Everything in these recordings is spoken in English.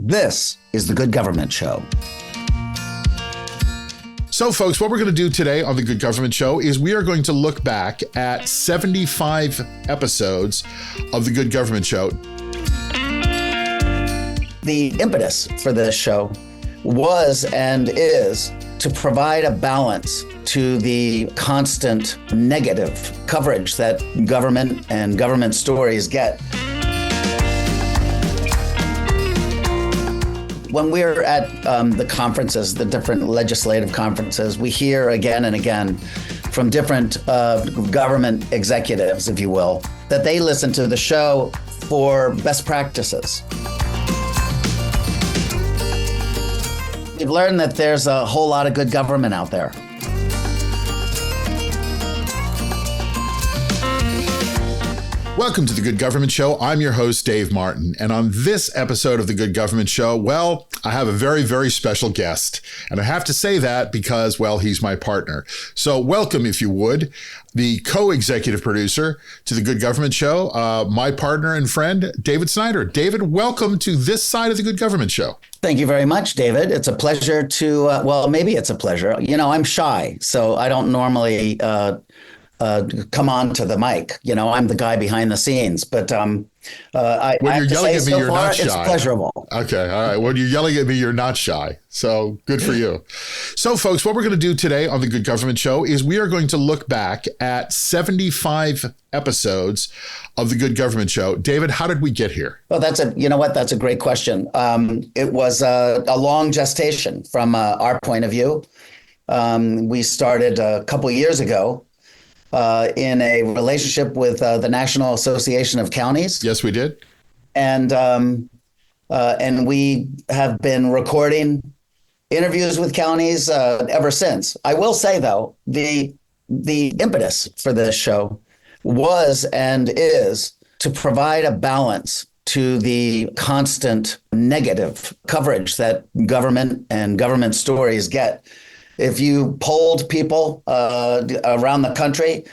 This is The Good Government Show. So, folks, what we're going to do today on The Good Government Show is we are going to look back at 75 episodes of The Good Government Show. The impetus for this show was and is to provide a balance to the constant negative coverage that government and government stories get. When we're at the conferences, the different legislative conferences, we hear again and again from different government executives, if you will, that they listen to the show for best practices. We've learned that there's a whole lot of good government out there. Welcome to The Good Government Show. I'm your host, Dave Martin. And on this episode of The Good Government Show, well, I have a very, very special guest. And I have to say that because, well, he's my partner. So welcome, if you would, the co-executive producer to The Good Government Show, my partner and friend, David Snyder. David, welcome to this side of The Good Government Show. Thank you very much, David. It's a pleasure to, well, maybe it's a pleasure. You know, I'm shy, so I don't normally come on to the mic. You know, I'm the guy behind the scenes, but when you're yelling at me, you're not shy. It's pleasurable. Okay. All right. When you're yelling at me, you're not shy. So good for you. So, folks, what we're going to do today on The Good Government Show is we are going to look back at 75 episodes of The Good Government Show. David, how did we get here? Well, that's a great question. It was a long gestation from our point of view. We started a couple of years ago in a relationship with the National Association of Counties. Yes, we did. And we have been recording interviews with counties ever since. I will say, though, the impetus for this show was and is to provide a balance to the constant negative coverage that government and government stories get. If you polled people around the country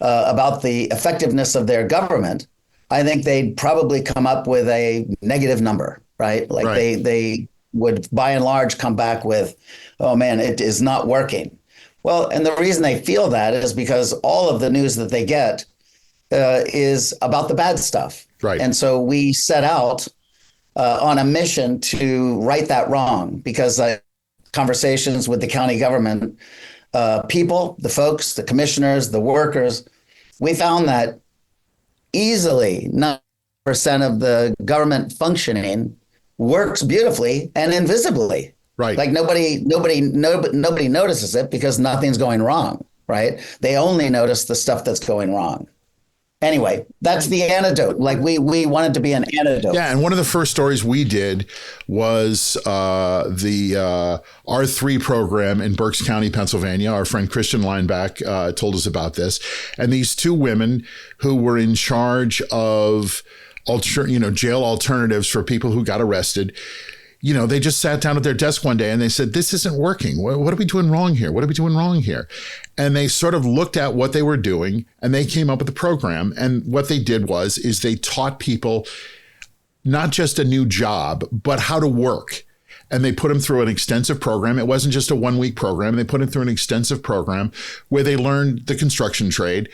about the effectiveness of their government, I think they'd probably come up with a negative number, right? Like right. They would, by and large, come back with, oh, man, it is not working. Well, and the reason they feel that is because all of the news that they get is about the bad stuff. Right. And so we set out on a mission to right that wrong, because conversations with the county government people, the folks, the commissioners, the workers, we found that easily 90% of the government functioning works beautifully and invisibly. Right. Like nobody notices it because nothing's going wrong, right? They only notice the stuff that's going wrong. Anyway, that's the antidote. Like we wanted to be an antidote. Yeah, and one of the first stories we did was the R3 program in Berks County, Pennsylvania. Our friend Christian Lineback told us about this. And these two women who were in charge of jail alternatives for people who got arrested, you know, they just sat down at their desk one day and they said, this isn't working. What are we doing wrong here? What are we doing wrong here? And they sort of looked at what they were doing and they came up with a program. And what they did is they taught people not just a new job, but how to work. And they put them through an extensive program. It wasn't just a 1-week program. They put them through an extensive program where they learned the construction trade.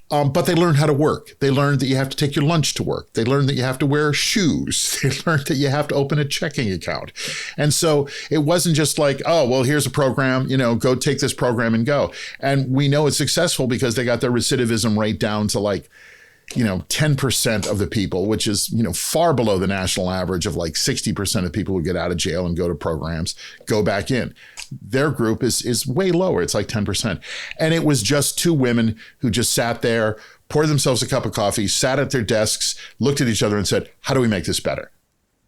But they learned how to work. They learned that you have to take your lunch to work. They learned that you have to wear shoes. They learned that you have to open a checking account. And so it wasn't just like, oh, well, here's a program, go take this program and go. And we know it's successful because they got their recidivism rate down to 10% of the people, which is, far below the national average of 60% of people who get out of jail and go to programs, go back in. Their group is way lower. It's 10%. And it was just two women who just sat there, poured themselves a cup of coffee, sat at their desks, looked at each other and said, how do we make this better?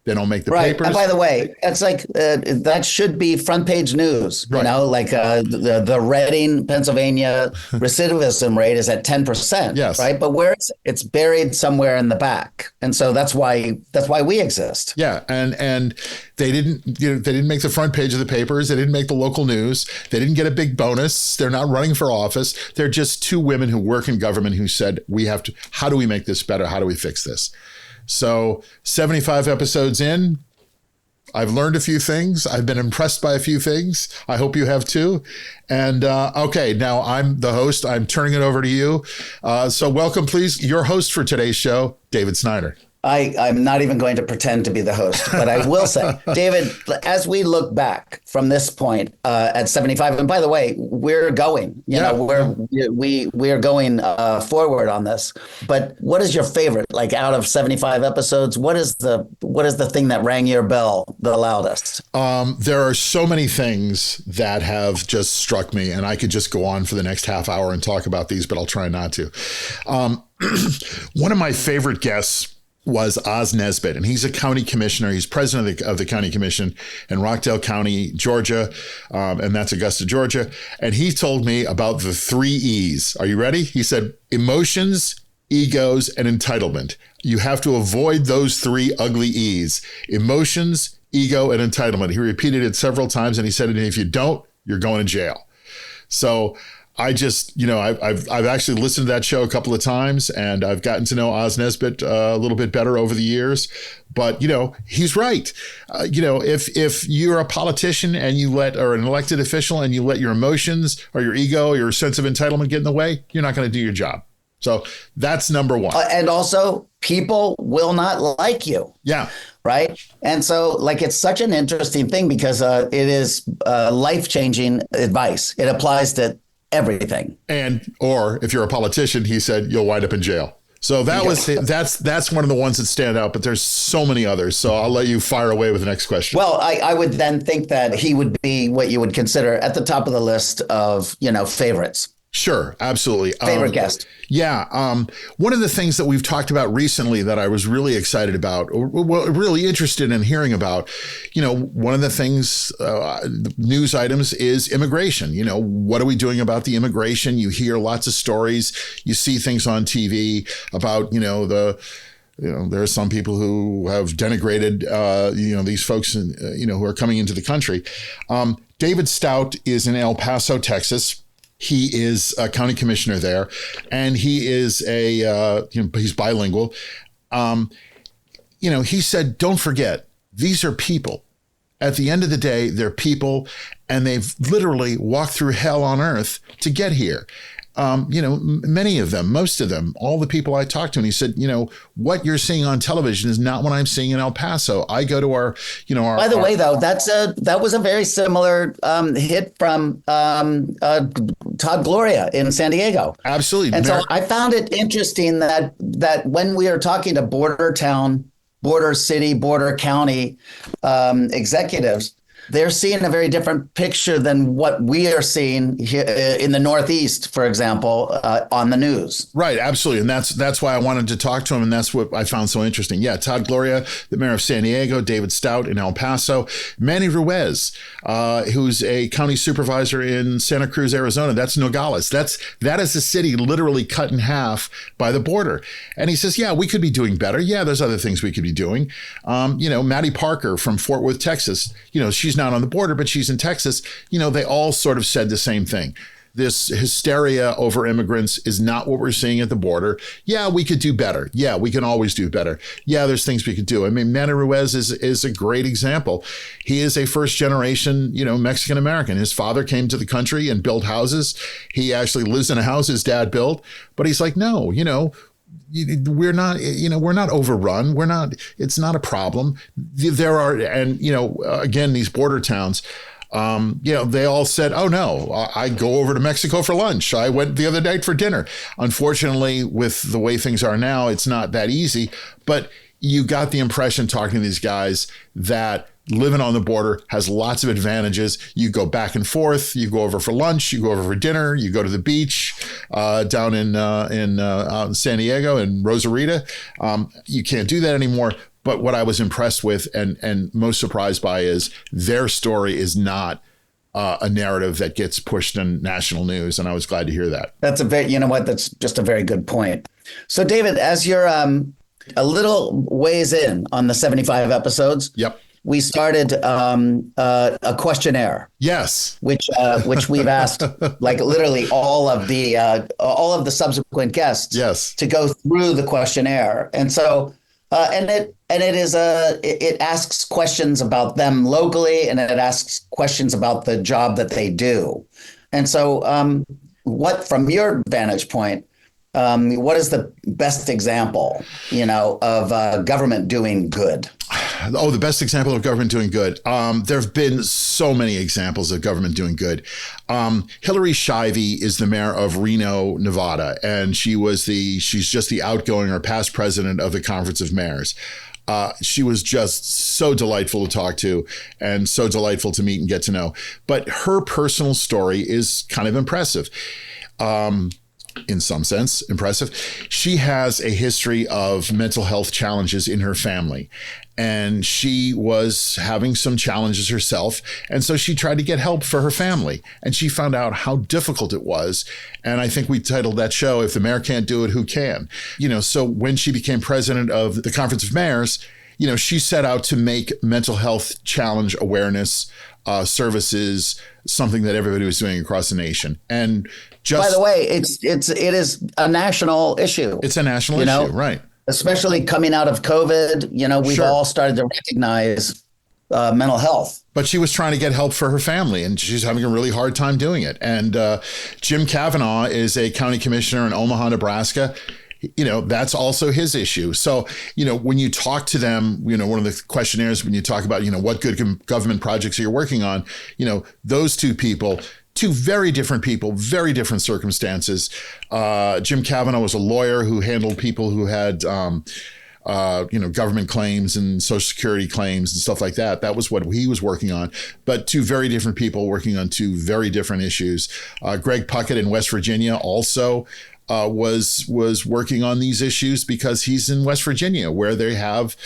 They don't make the papers. And by the way, it's that should be front page news, right. The Reading, Pennsylvania recidivism rate is at 10%. Yes. Right. But it's buried somewhere in the back. And so that's why we exist. Yeah. And they didn't make the front page of the papers. They didn't make the local news. They didn't get a big bonus. They're not running for office. They're just two women who work in government who said, how do we make this better? How do we fix this? So 75 episodes in, I've learned a few things. I've been impressed by a few things. I hope you have too. And okay, now I'm the host. I'm turning it over to you. So welcome, please, your host for today's show, David Snyder. I'm not even going to pretend to be the host, but I will say, David, as we look back from this point at 75, and by the way, we're going, we're going forward on this. But what is your favorite? Like out of 75 episodes, what is the thing that rang your bell the loudest? There are so many things that have just struck me, and I could just go on for the next half hour and talk about these, but I'll try not to. One of my favorite guests was Oz Nesbitt, and he's a county commissioner. He's president of the county commission in Rockdale County, Georgia, and that's Augusta, Georgia. And he told me about the 3 E's. Are you ready? He said, emotions, egos, and entitlement. You have to avoid those 3 ugly E's: emotions, ego, and entitlement. He repeated it several times, and he said, if you don't, you're going to jail. So I just, I've actually listened to that show a couple of times, and I've gotten to know Oz Nesbitt a little bit better over the years. But, he's right. If you're a politician and or an elected official and you let your emotions or your ego or your sense of entitlement get in the way, you're not going to do your job. So that's number one. And also, people will not like you. Yeah. Right. And so it's such an interesting thing because it is life-changing advice. It applies to everything. Or if you're a politician, he said, you'll wind up in jail. So that's one of the ones that stand out, but there's so many others. So I'll let you fire away with the next question. Well, I would then think that he would be what you would consider at the top of the list of, favorites. Sure, absolutely. Favorite guest. Yeah. One of the things that we've talked about recently that I was really excited about, or really interested in hearing about, one of the things, news items is immigration. What are we doing about the immigration? You hear lots of stories. You see things on TV about, there are some people who have denigrated, these folks, who are coming into the country. David Stout is in El Paso, Texas. He is a county commissioner there, and he is he's bilingual. He said, don't forget, these are people. At the end of the day, they're people, and they've literally walked through hell on earth to get here. Many of them, most of them, all the people I talked to, and he said, what you're seeing on television is not what I'm seeing in El Paso. I go to our. By the way, though, that was a very similar hit from Todd Gloria in San Diego. Absolutely. And so I found it interesting that when we are talking to border town, border city, border county executives, they're seeing a very different picture than what we are seeing here in the Northeast, for example, on the news. Right, absolutely. And that's why I wanted to talk to him, and that's what I found so interesting. Yeah, Todd Gloria, the mayor of San Diego, David Stout in El Paso, Manny Ruiz, who's a county supervisor in Santa Cruz, Arizona. That's Nogales. That is a city literally cut in half by the border. And he says, yeah, we could be doing better. Yeah, there's other things we could be doing. Maddie Parker from Fort Worth, Texas, she's not on the border, but she's in Texas. They all sort of said the same thing. This hysteria over immigrants is not what we're seeing at the border. Yeah, we could do better. Yeah, we can always do better. Yeah, there's things we could do. I mean, Manny Ruiz is a great example. He is a first generation, Mexican American. His father came to the country and built houses. He actually lives in a house his dad built, but he's like, no, we're not overrun. It's not a problem. There are, and, again, these border towns, they all said, oh no, I go over to Mexico for lunch. I went the other night for dinner. Unfortunately, with the way things are now, it's not that easy, but you got the impression talking to these guys that living on the border has lots of advantages. You go back and forth, you go over for lunch, you go over for dinner, you go to the beach down in out in San Diego and Rosarita. You can't do that anymore. But what I was impressed with and most surprised by is their story is not a narrative that gets pushed in national news. And I was glad to hear that. That's that's just a very good point. So David, as you're a little ways in on the 75 episodes. Yep. We started a questionnaire. Yes, which we've asked literally all of the subsequent guests. Yes. To go through the questionnaire, and so It asks questions about them locally, and it asks questions about the job that they do. And so, what from your vantage point, what is the best example, of government doing good? Oh, the best example of government doing good. There have been so many examples of government doing good. Hillary Shivey is the mayor of Reno, Nevada, and she's just the outgoing or past president of the Conference of Mayors. She was just so delightful to talk to and so delightful to meet and get to know. But her personal story is kind of impressive. In some sense, impressive. She has a history of mental health challenges in her family, and she was having some challenges herself. And so she tried to get help for her family, and she found out how difficult it was. And I think we titled that show, If the Mayor Can't Do It, Who Can? So when she became president of the Conference of Mayors, she set out to make mental health challenge awareness services something that everybody was doing across the nation. And by the way, it is a national issue. It's a national issue, right? Especially coming out of COVID, we've all started to recognize mental health. But she was trying to get help for her family, and she's having a really hard time doing it. And Jim Kavanaugh is a county commissioner in Omaha, Nebraska. That's also his issue. So, when you talk to them, one of the questionnaires, when you talk about, what good government projects are you working on, those two people, two very different people, very different circumstances. Jim Kavanaugh was a lawyer who handled people who had, government claims and Social Security claims and stuff like that. That was what he was working on. But two very different people working on two very different issues. Greg Puckett in West Virginia also was working on these issues because he's in West Virginia, where they have,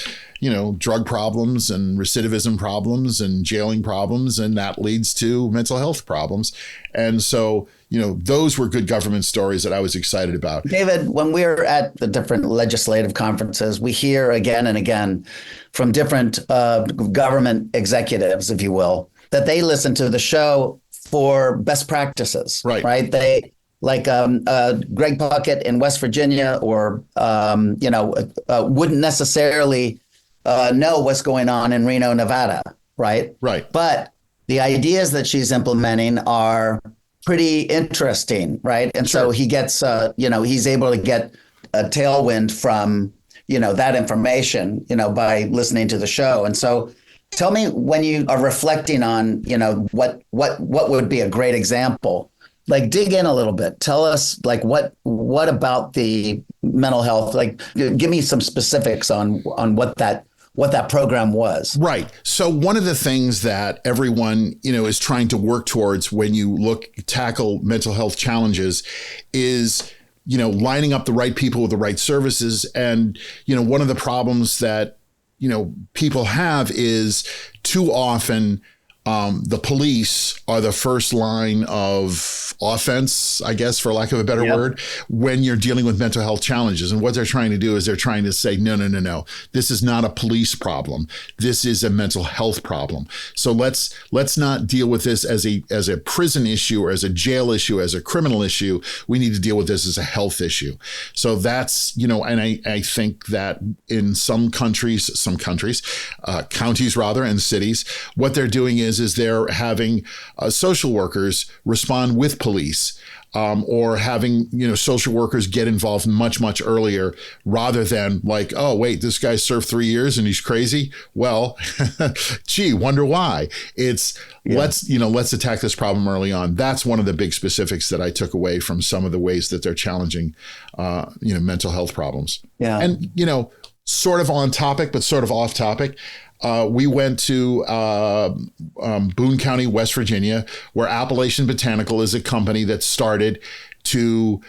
drug problems and recidivism problems and jailing problems, and that leads to mental health problems. And so, those were good government stories that I was excited about. David, when we're at the different legislative conferences, we hear again and again from different government executives, if you will, that they listen to the show for best practices, right? They like Greg Puckett in West Virginia, or wouldn't necessarily know what's going on in Reno, Nevada, right? Right. But the ideas that she's implementing are pretty interesting, right? And so he gets, he's able to get a tailwind from, that information, by listening to the show. And so, tell me, when you are reflecting on, what would be a great example. Like, dig in a little bit. Tell us, like, what about the mental health? Like, give me some specifics on what that program was. Right. So one of the things that everyone, is trying to work towards when you tackle mental health challenges is, lining up the right people with the right services. And, one of the problems that, people have is too often the police are the first line of offense, I guess, for lack of a better word, when you're dealing with mental health challenges. And what they're trying to do is they're trying to say, no. This is not a police problem. This is a mental health problem. So let's not deal with this as a prison issue or as a jail issue, as a criminal issue. We need to deal with this as a health issue. So that's, and I think that in some countries, counties rather, and cities, what they're doing is they're having social workers respond with police, or having, social workers get involved much earlier, rather than like, oh, wait, this guy served 3 years and he's crazy. Well, gee, wonder why. Let's attack this problem early on. That's one of the big specifics that I took away from some of the ways that they're challenging, mental health problems. Yeah. And, sort of on topic, but sort of off topic. We went to Boone County, West Virginia, where Appalachian Botanical is a company that started to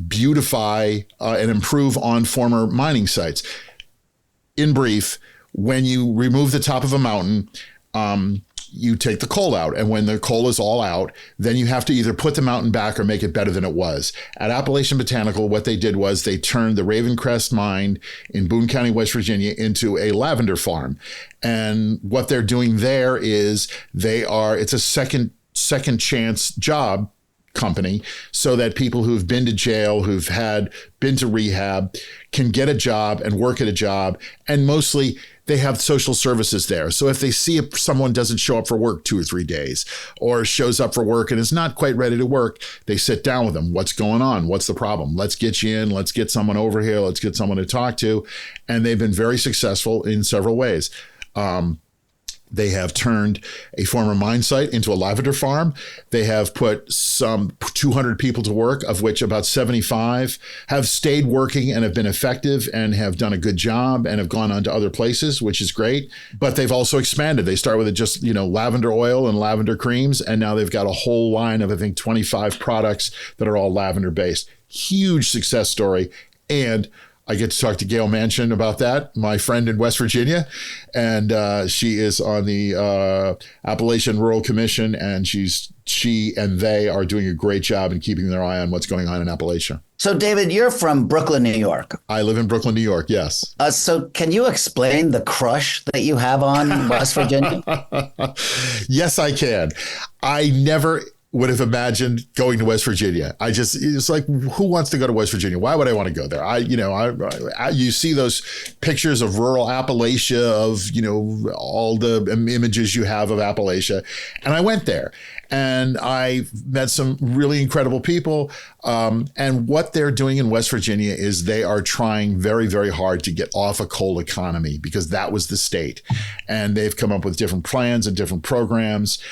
beautify and improve on former mining sites. In brief, when you remove the top of a mountain, you take the coal out. And when the coal is all out, then you have to either put the mountain back or make it better than it was. At Appalachian Botanical, what they did was they turned the Ravencrest mine in Boone County, West Virginia, into a lavender farm. And what they're doing there is it's a second chance job company so that people who've been to jail, who've been to rehab, can get a job and work at a job. And mostly they have social services there. So if they see if someone doesn't show up for work 2 or 3 days, or shows up for work and is not quite ready to work, they sit down with them. What's going on? What's the problem? Let's get you in. Let's get someone over here. Let's get someone to talk to. And they've been very successful in several ways. They have turned a former mine site into a lavender farm. They have put some 200 people to work, of which about 75 have stayed working and have been effective and have done a good job and have gone on to other places, which is great. But they've also expanded. They start with just, lavender oil and lavender creams. And now they've got a whole line of, I think, 25 products that are all lavender based. Huge success story. And I get to talk to Gail Manchin about that, my friend in West Virginia. And she is on the Appalachian Rural Commission, and she and they are doing a great job in keeping their eye on what's going on in Appalachia. So, David, you're from Brooklyn, New York. I live in Brooklyn, New York, yes. So can you explain the crush that you have on West Virginia? Yes, I can. I never would have imagined going to West Virginia. It's like, who wants to go to West Virginia? Why would I want to go there? You see those pictures of rural Appalachia, of, all the images you have of Appalachia. And I went there and I met some really incredible people. And what they're doing in West Virginia is they are trying very, very hard to get off a coal economy, because that was the state. And they've come up with different plans and different programs.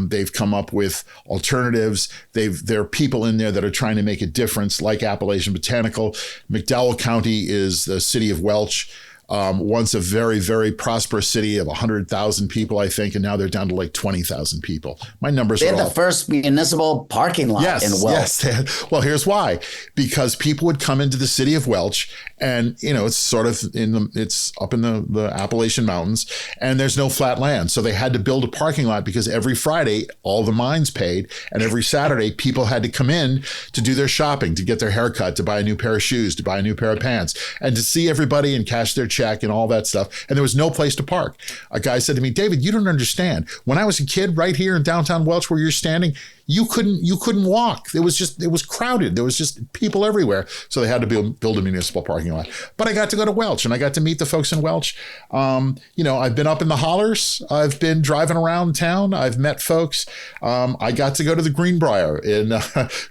They've come up with alternatives. There are people in there that are trying to make a difference, like Appalachian Botanical. McDowell County is the city of Welch. Once a very, very prosperous city of 100,000 people, I think, and now they're down to like 20,000 people. My numbers They are had the first municipal parking lot in Welch. Yes. Well, here's why. Because people would come into the city of Welch, and it's sort of it's up in the Appalachian Mountains, and there's no flat land. So they had to build a parking lot, because every Friday all the mines paid, and every Saturday people had to come in to do their shopping, to get their haircut, to buy a new pair of shoes, to buy a new pair of pants, and to see everybody and cash their check and all that stuff. And there was no place to park. A guy said to me, "David, you don't understand. When I was a kid, right here in downtown Welch where you're standing, you couldn't walk. It was crowded. There was just people everywhere." So they had to build a municipal parking lot. But I got to go to Welch, and I got to meet the folks in Welch. I've been up in the hollers. I've been driving around town. I've met folks. I got to go to the Greenbrier in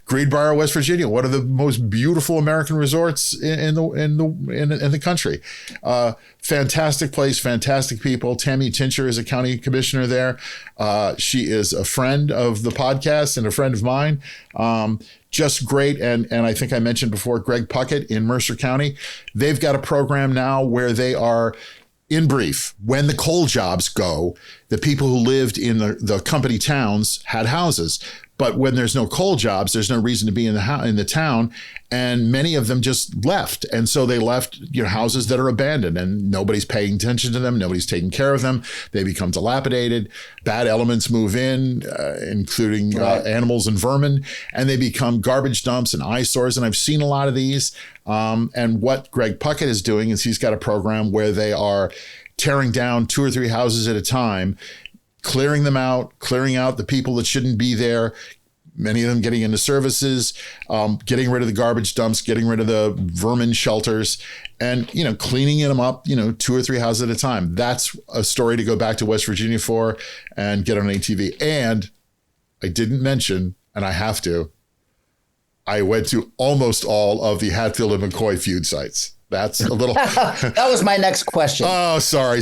Greenbrier, West Virginia, one of the most beautiful American resorts in the country. Fantastic place, fantastic people. Tammy Tincher is a county commissioner there. She is a friend of the podcast and a friend of mine. Just great. And I think I mentioned before, Greg Puckett in Mercer County. They've got a program now where they are, in brief, when the coal jobs go, the people who lived in the company towns had houses. But when there's no coal jobs, there's no reason to be in the town. And many of them just left. And so they left houses that are abandoned, and nobody's paying attention to them. Nobody's taking care of them. They become dilapidated. Bad elements move in, including animals and vermin, and they become garbage dumps and eyesores. And I've seen a lot of these. And what Greg Puckett is doing is he's got a program where they are tearing down 2 or 3 houses at a time, clearing out the people that shouldn't be there, many of them getting into services, getting rid of the garbage dumps, getting rid of the vermin shelters, and, cleaning them up, 2 or 3 houses at a time. That's a story to go back to West Virginia for and get on ATV. And I didn't mention, and I have to, I went to almost all of the Hatfield and McCoy feud sites. That's a little. That was my next question. Oh, sorry.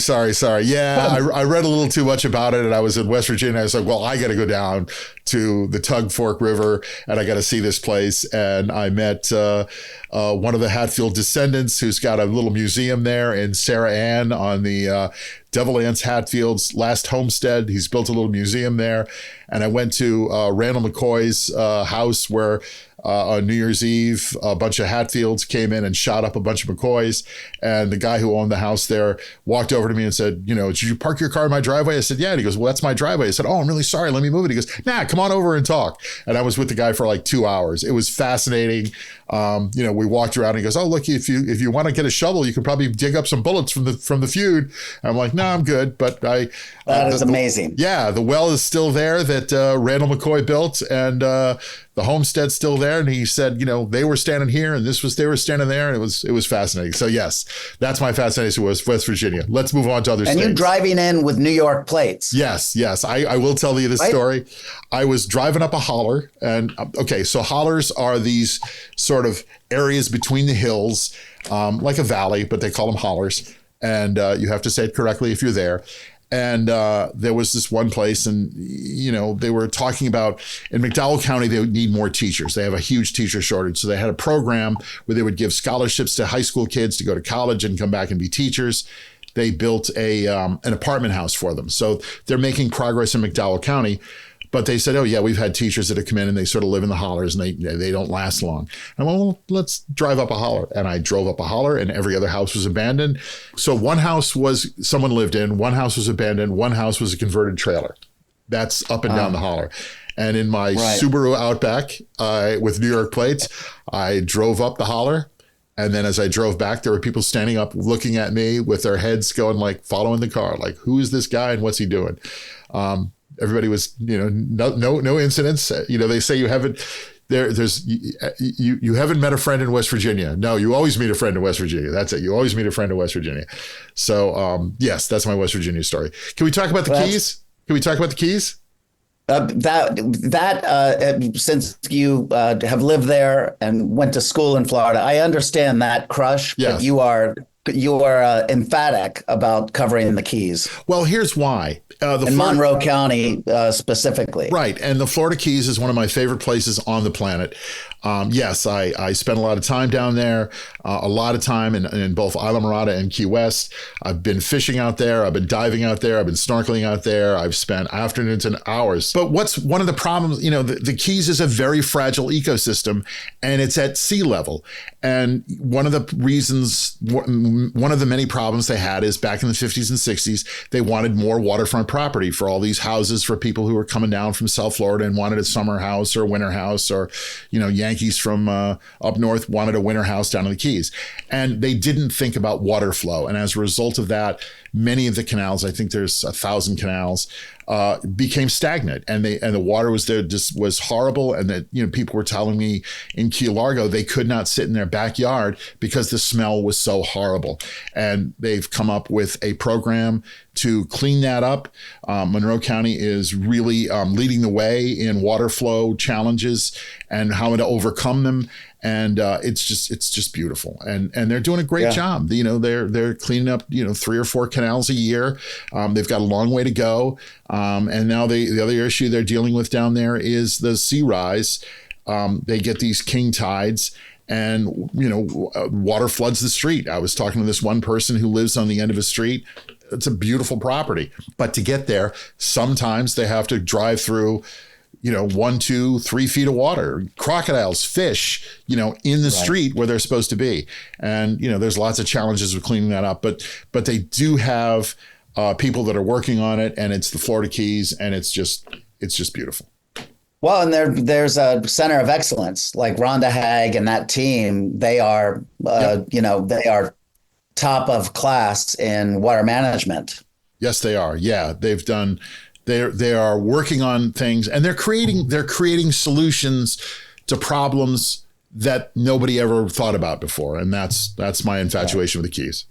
Yeah, I read a little too much about it, and I was in West Virginia. I was like, well, I got to go down to the Tug Fork River, and I got to see this place. And I met one of the Hatfield descendants who's got a little museum there, and Sarah Ann on the Devil Anse Hatfield's last homestead. He's built a little museum there. And I went to Randall McCoy's house where on New Year's Eve, a bunch of Hatfields came in and shot up a bunch of McCoys. And the guy who owned the house there walked over to me and said, did you park your car in my driveway? I said, yeah. And he goes, well, that's my driveway. I said, oh, I'm really sorry. Let me move it. He goes, nah, come on over and talk. And I was with the guy for like 2 hours. It was fascinating. We walked around and he goes, oh, look, if you want to get a shovel, you can probably dig up some bullets from the feud. And I'm like, no, I'm good. But that is amazing. The well is still there that Randall McCoy built, and the homestead's still there. And he said, they were standing here, and they were standing there, and it was fascinating. So yes, that's my fascination with West Virginia. Let's move on to other states. And you driving in with New York plates. Yes. I will tell you this story. I was driving up a holler, and so hollers are these sort of areas between the hills, like a valley, but they call them hollers. And you have to say it correctly if you're there. And there was this one place, and they were talking about in McDowell County they would need more teachers. They have a huge teacher shortage, so they had a program where they would give scholarships to high school kids to go to college and come back and be teachers. They built an apartment house for them, so they're making progress in McDowell County. But they said, oh, yeah, we've had teachers that have come in and they sort of live in the hollers and they don't last long. And I went, well, let's drive up a holler. And I drove up a holler and every other house was abandoned. So one house was someone lived in, one house was abandoned, one house was a converted trailer. That's up and down the holler. And in my Subaru Outback with New York plates, I drove up the holler. And then as I drove back, there were people standing up looking at me with their heads going like following the car. Like, who is this guy and what's he doing? Everybody was, no incidents. They say you haven't you haven't met a friend in West Virginia. No, you always meet a friend in West Virginia. That's it. You always meet a friend in West Virginia. So yes, that's my West Virginia story. Can we talk about the Keys? Can we talk about the Keys? Since you have lived there and went to school in Florida, I understand that crush, but you are emphatic about covering the Keys. Well, here's why. In Monroe County specifically. Right. And the Florida Keys is one of my favorite places on the planet. Yes, I spent a lot of time down there, a lot of time in both Isla Mirada and Key West. I've been fishing out there. I've been diving out there. I've been snorkeling out there. I've spent afternoons and hours. But what's one of the problems, the Keys is a very fragile ecosystem and it's at sea level. And one of the reasons, one of the many problems they had is back in the 50s and 60s, they wanted more waterfront property for all these houses for people who were coming down from South Florida and wanted a summer house or a winter house, or, Yankees from up north wanted a winter house down in the Keys. And they didn't think about water flow. And as a result of that, many of the canals, I think there's 1,000 canals, became stagnant, and the water was there just was horrible. And that people were telling me in Key Largo they could not sit in their backyard because the smell was so horrible. And they've come up with a program to clean that up. Monroe County is really leading the way in water flow challenges and how to overcome them. And it's just beautiful, and they're doing a great job. They're cleaning up 3 or 4 canals a year. They've got a long way to go, and now the other issue they're dealing with down there is the sea rise. They get these king tides, and water floods the street. I was talking to this one person who lives on the end of a street. It's a beautiful property, but to get there, sometimes they have to drive through 1, 2, 3 feet of water, crocodiles, fish, in the street where they're supposed to be. And, there's lots of challenges with cleaning that up, but they do have people that are working on it, and it's the Florida Keys, and it's just beautiful. Well, and there's a center of excellence like Rhonda Haag and that team. They are, they are top of class in water management. Yes, they are. Yeah, they've done. They are working on things, and they're creating solutions to problems that nobody ever thought about before. And that's my infatuation with the Keys.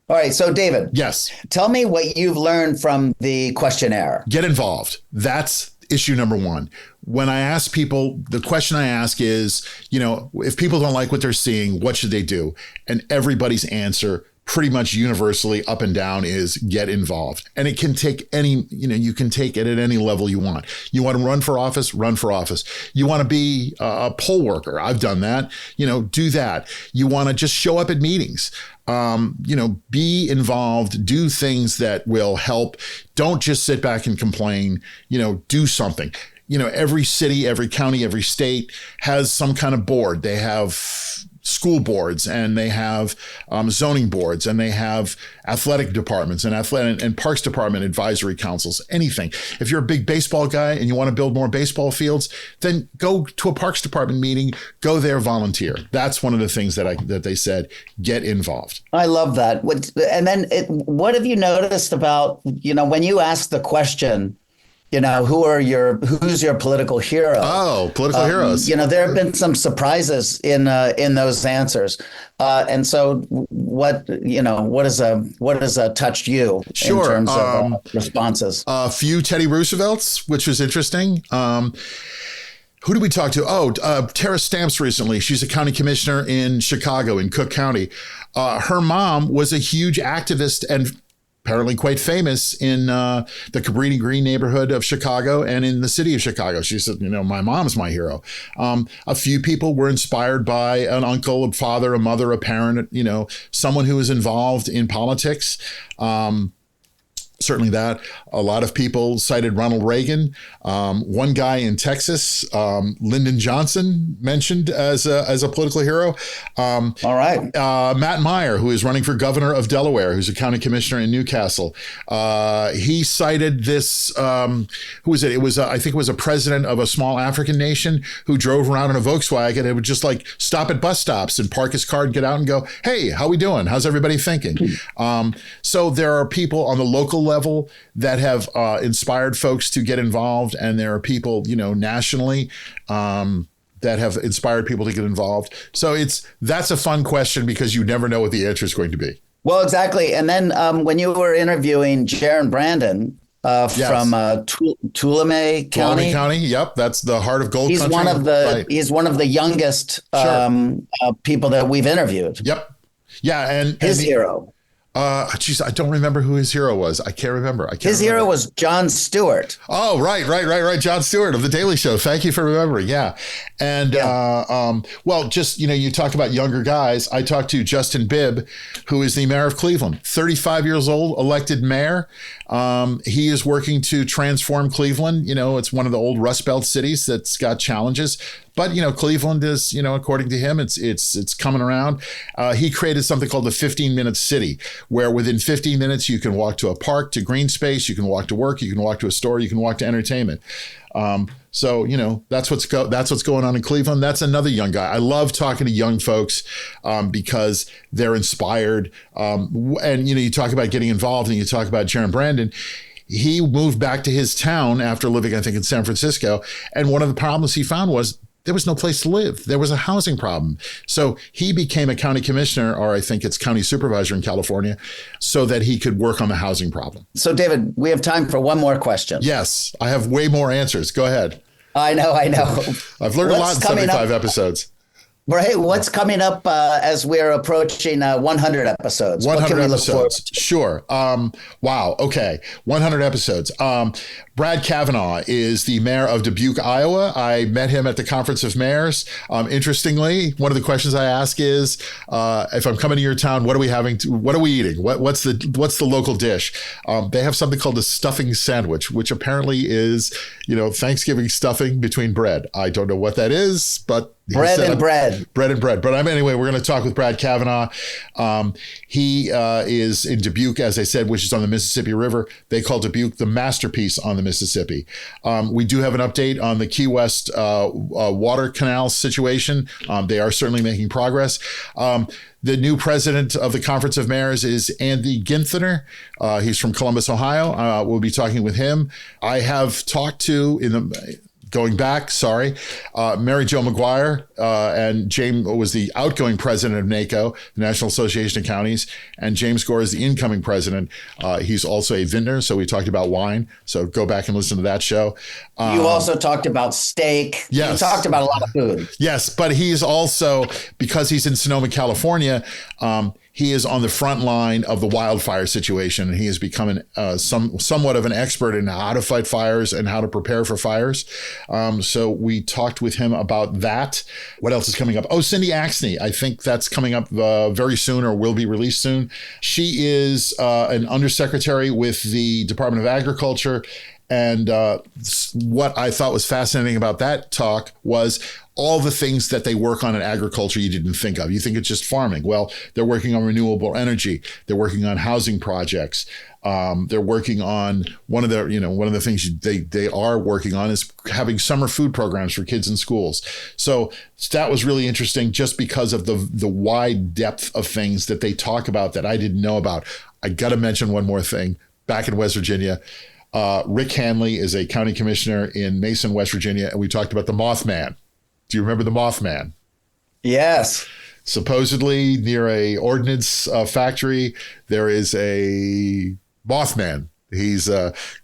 All right. So David, yes, tell me what you've learned from the questionnaire. Get involved. That's issue number 1. When I ask people, the question I ask is, if people don't like what they're seeing, what should they do? And everybody's answer pretty much universally up and down is get involved. And it can take you can take it at any level you want. You want to run for office, run for office. You want to be a poll worker. I've done that. Do that. You want to just show up at meetings. Be involved, do things that will help. Don't just sit back and complain, do something. Every city, every county, every state has some kind of board. They have school boards, and they have zoning boards, and they have athletic departments and parks department advisory councils, anything. If you're a big baseball guy and you want to build more baseball fields, then go to a parks department meeting, go there, volunteer. That's one of the things that they said, get involved. I love that. And then what have you noticed about, when you ask the question, who's your political hero? Oh, political heroes. There have been some surprises in those answers. And so what has touched you in terms of responses? A few Teddy Roosevelts, which was interesting. Who did we talk to? Tara Stamps recently. She's a county commissioner in Chicago, in Cook County. Her mom was a huge activist and apparently quite famous in the Cabrini Green neighborhood of Chicago and in the city of Chicago. She said, my mom's my hero. A few people were inspired by an uncle, a father, a mother, a parent, someone who was involved in politics. Certainly that. A lot of people cited Ronald Reagan. One guy in Texas, Lyndon Johnson, mentioned as a political hero. All right. Matt Meyer, who is running for governor of Delaware, who's a county commissioner in Newcastle. He cited this, who was it? It was, I think it was a president of a small African nation who drove around in a Volkswagen and would just stop at bus stops and park his car and get out and go, hey, how we doing? How's everybody thinking? So there are people on the local level that have inspired folks to get involved, and there are people, nationally that have inspired people to get involved. So that's a fun question because you never know what the answer is going to be. Well, exactly. And then when you were interviewing Jaron Brandon from Tuolumne County. Yep, that's the heart of gold country. He's one of the youngest people that we've interviewed. Yep. Yeah, and his hero. I don't remember who his hero was. I can't remember. His hero was Jon Stewart. Oh, right. Jon Stewart of The Daily Show. Thank you for remembering. Yeah. And, you talk about younger guys. I talked to Justin Bibb, who is the mayor of Cleveland, 35 years old, elected mayor. He is working to transform Cleveland. It's one of the old Rust Belt cities that's got challenges. But, Cleveland is, according to him, it's coming around. He created something called the 15-minute city, where within 15 minutes, you can walk to a park, to green space, you can walk to work, you can walk to a store, you can walk to entertainment. So, that's what's going on in Cleveland. That's another young guy. I love talking to young folks because they're inspired. And, you talk about getting involved and you talk about Jaron Brandon. He moved back to his town after living, I think, in San Francisco. And one of the problems he found was there was no place to live. There was a housing problem. So he became a county commissioner, or I think it's county supervisor in California, so that he could work on the housing problem. So, David, we have time for one more question. Yes, I have way more answers. Go ahead. I know. I've learned a lot in 75 episodes. Right. What's coming up as we're approaching 100 episodes? 100 episodes. Sure. Wow. Okay. 100 episodes. Brad Kavanaugh is the mayor of Dubuque, Iowa. I met him at the Conference of Mayors. Interestingly, one of the questions I ask is, if I'm coming to your town, what are we having? What are we eating? What's the local dish? They have something called a stuffing sandwich, which apparently is, Thanksgiving stuffing between bread. I don't know what that is, but bread and bread. But anyway, we're going to talk with Brad Kavanaugh. He is in Dubuque, as I said, which is on the Mississippi River. They call Dubuque the masterpiece on the Mississippi. We do have an update on the Key West water canal situation. They are certainly making progress. The new president of the Conference of Mayors is Andy Ginther. He's from Columbus, Ohio. We'll be talking with him. I have talked to, going back, Mary Jo McGuire, and James was the outgoing president of NACo, the National Association of Counties, and James Gore is the incoming president. He's also a vintner, so we talked about wine. So go back and listen to that show. You also talked about steak. Yes. You talked about a lot of food. Yes, but he's also, because he's in Sonoma, California, he is on the front line of the wildfire situation, and he is becoming somewhat of an expert in how to fight fires and how to prepare for fires. So we talked with him about that. What else is coming up? Oh, Cindy Axney. I think that's coming up very soon, or will be released soon. She is an undersecretary with the Department of Agriculture, And what I thought was fascinating about that talk was all the things that they work on in agriculture you didn't think of. You think it's just farming. Well, they're working on renewable energy. They're working on housing projects. They're working on one of the things they are working on is having summer food programs for kids in schools. So that was really interesting just because of the wide depth of things that they talk about that I didn't know about. I got to mention one more thing. Back in West Virginia, Rick Hanley is a county commissioner in Mason, West Virginia, and we talked about the Mothman. Do you remember the Mothman? Yes. Supposedly near a ordnance factory, there is a Mothman. He's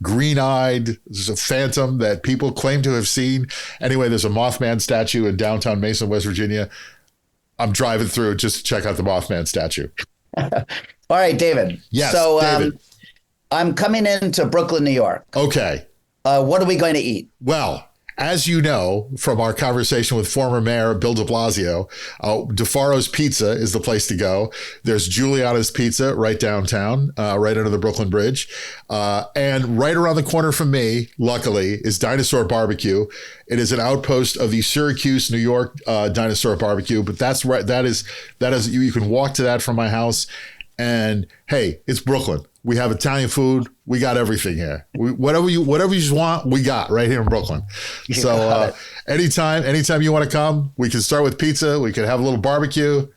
green-eyed. There's a phantom that people claim to have seen. Anyway, there's a Mothman statue in downtown Mason, West Virginia. I'm driving through just to check out the Mothman statue. All right, David. Yes, so David. I'm coming into Brooklyn, New York. Okay. What are we going to eat? Well, as you know from our conversation with former Mayor Bill de Blasio, DeFaro's Pizza is the place to go. There's Giuliano's Pizza right downtown, right under the Brooklyn Bridge. And right around the corner from me, luckily, is Dinosaur Barbecue. It is an outpost of the Syracuse, New York Dinosaur Barbecue. But that's right. That is you can walk to that from my house. And hey, it's Brooklyn. We have Italian food. We got everything here. Whatever you want, we got right here in Brooklyn. So anytime you want to come, we can start with pizza. We can have a little barbecue.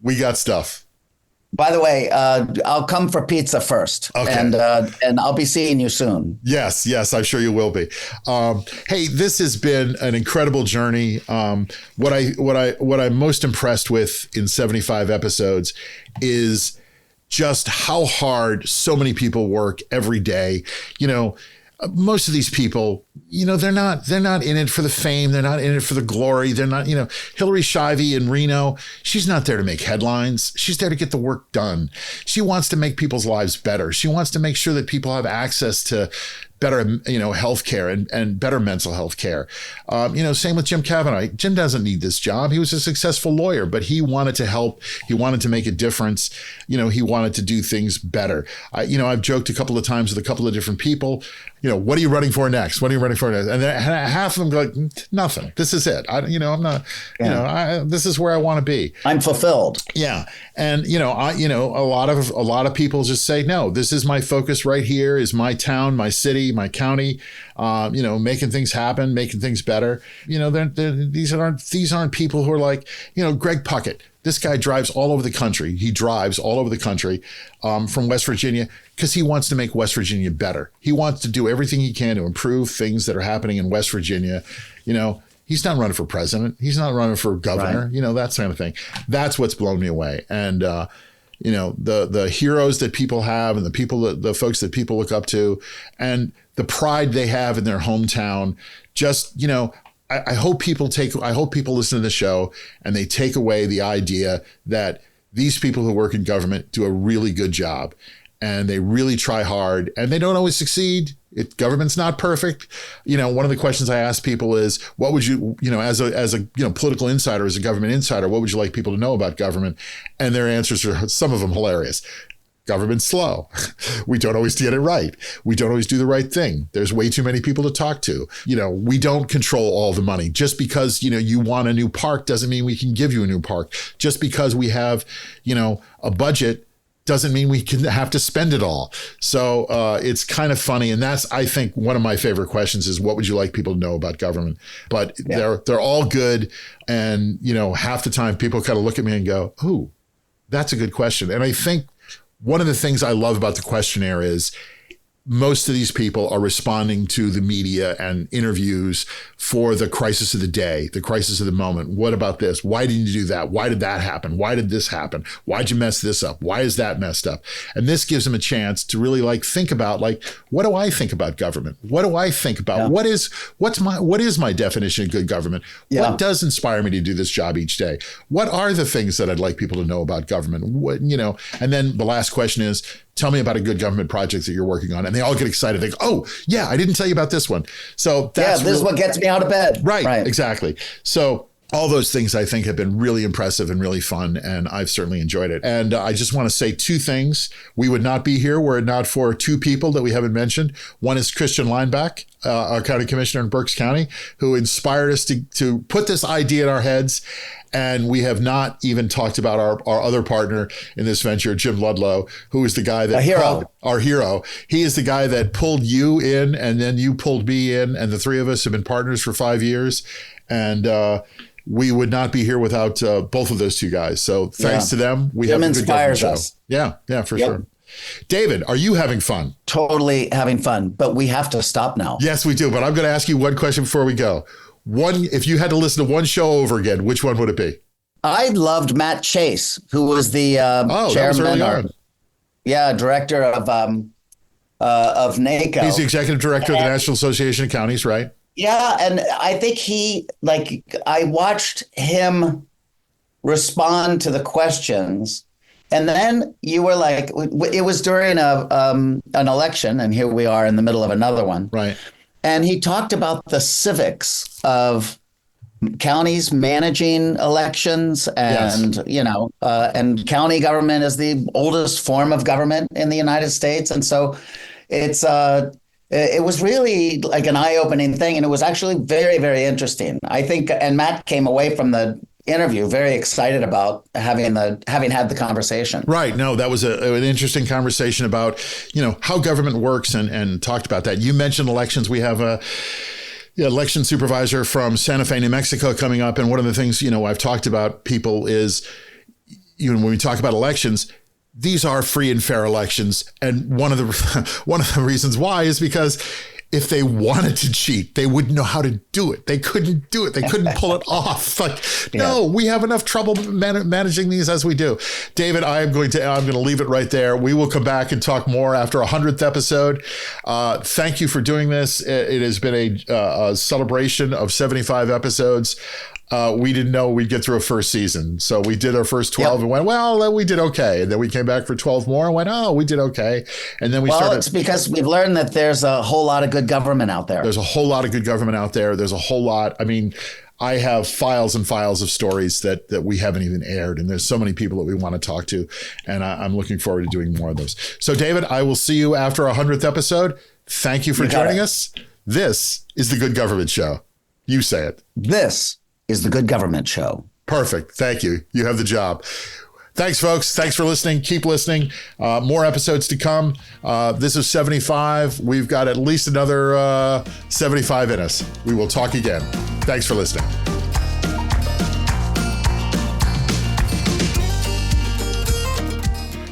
We got stuff. By the way, I'll come for pizza first, okay. and I'll be seeing you soon. Yes, I'm sure you will be. Hey, this has been an incredible journey. What I'm most impressed with in 75 episodes is just how hard so many people work every day. You know, most of these people, you know, they're not in it for the fame. They're not in it for the glory. They're not, you know, Hillary Shivey in Reno. She's not there to make headlines. She's there to get the work done. She wants to make people's lives better. She wants to make sure that people have access to better, you know, healthcare and better mental health care. You know, same with Jim Kavanaugh. Jim doesn't need this job. He was a successful lawyer, but he wanted to help. He wanted to make a difference. You know, he wanted to do things better. I've joked a couple of times with a couple of different people, you know, what are you running for next? What are you running for next? And half of them go like, nothing. This is it. I'm not, this is where I want to be. I'm fulfilled. Yeah. And, a lot of people just say, no, this is my focus right here is my town, my city, my county, making things happen, making things better. These aren't people who are like, Greg Puckett. This guy drives all over the country. He drives all over the country from West Virginia because he wants to make West Virginia better. He wants to do everything he can to improve things that are happening in West Virginia. He's not running for president. He's not running for governor, right. That kind of thing. That's what's blown me away. And, the heroes that people have and the folks that people look up to and the pride they have in their hometown, just, I hope people listen to the show and they take away the idea that these people who work in government do a really good job and they really try hard and they don't always succeed. Government's not perfect. One of the questions I ask people is, what would you, as a political insider, as a government insider, what would you like people to know about government? And their answers are, some of them, hilarious. Government's slow. We don't always get it right. We don't always do the right thing. There's way too many people to talk to. We don't control all the money. Just because, you want a new park doesn't mean we can give you a new park. Just because we have, a budget doesn't mean we can have to spend it all. So it's kind of funny. And that's, I think, one of my favorite questions is, what would you like people to know about government? But they're all good. And, half the time people kind of look at me and go, ooh, that's a good question. And I think one of the things I love about the questionnaire is most of these people are responding to the media and interviews for the crisis of the day, the crisis of the moment. What about this? Why didn't you do that? Why did that happen? Why did this happen? Why'd you mess this up? Why is that messed up? And this gives them a chance to really think about what do I think about government? What do I think about? Yeah. What is my definition of good government? Yeah. What does inspire me to do this job each day? What are the things that I'd like people to know about government? And then the last question is, tell me about a good government project that you're working on. And they all get excited. They go, oh, yeah, I didn't tell you about this one. So that's this is what gets me out of bed. Right, exactly. So All those things I think have been really impressive and really fun, and I've certainly enjoyed it. And I just want to say two things. We would not be here were it not for two people that we haven't mentioned. One is Christian Lineback, our county commissioner in Berks County, who inspired us to put this idea in our heads. And we have not even talked about our other partner in this venture, Jim Ludlow, who is the guy that our hero. He is the guy that pulled you in, and then you pulled me in, and the three of us have been partners for 5 years. And we would not be here without both of those two guys. So thanks to them, we have a good government show. Yeah, for sure. David, are you having fun? Totally having fun, but we have to stop now. Yes, we do. But I'm going to ask you one question before we go. If you had to listen to one show over again, which one would it be? I loved Matt Chase, who was the chairman director of NACo. He's the executive director of the National Association of Counties, right? Yeah, and I think I watched him respond to the questions, and then you were like, it was during an election, and here we are in the middle of another one. Right. And he talked about the civics of counties managing elections, and and county government is the oldest form of government in the United States, and so it was really like an eye-opening thing, and it was actually very, very interesting. I think, and Matt came away from the interview very excited about having had the conversation. Right. No, that was an interesting conversation about, how government works and talked about that. You mentioned elections. We have a election supervisor from Santa Fe, New Mexico coming up. And one of the things, I've talked about people is, when we talk about elections, these are free and fair elections. And one of the reasons why is because if they wanted to cheat, they wouldn't know how to do it. They couldn't do it. They couldn't pull it off. No, we have enough trouble managing these as we do. David, I'm going to leave it right there. We will come back and talk more after 100th episode. Thank you for doing this. It has been a celebration of 75 episodes. We didn't know we'd get through a first season. So we did our first 12 and went, well, we did okay. And then we came back for 12 more and went, oh, we did okay. And then it's because we've learned that there's a whole lot of good government out there. There's a whole lot of good government out there. There's a whole lot. I mean, I have files and files of stories that we haven't even aired. And there's so many people that we want to talk to. And I'm looking forward to doing more of those. So David, I will see you after 100th episode. Thank you for joining us. This is The Good Government Show. You say it. This is The Good Government Show. Perfect. Thank you. You have the job. Thanks, folks. Thanks for listening. Keep listening. More episodes to come. This is 75. We've got at least another 75 in us. We will talk again. Thanks for listening.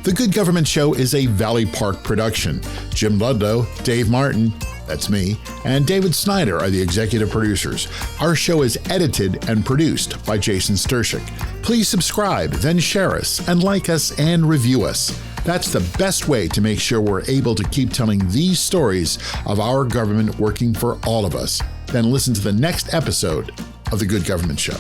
The Good Government Show is a Valley Park production. Jim Ludlow, Dave Martin, that's me, and David Snyder are the executive producers. Our show is edited and produced by Jason Stershic. Please subscribe, then share us, and like us and review us. That's the best way to make sure we're able to keep telling these stories of our government working for all of us. Then listen to the next episode of The Good Government Show.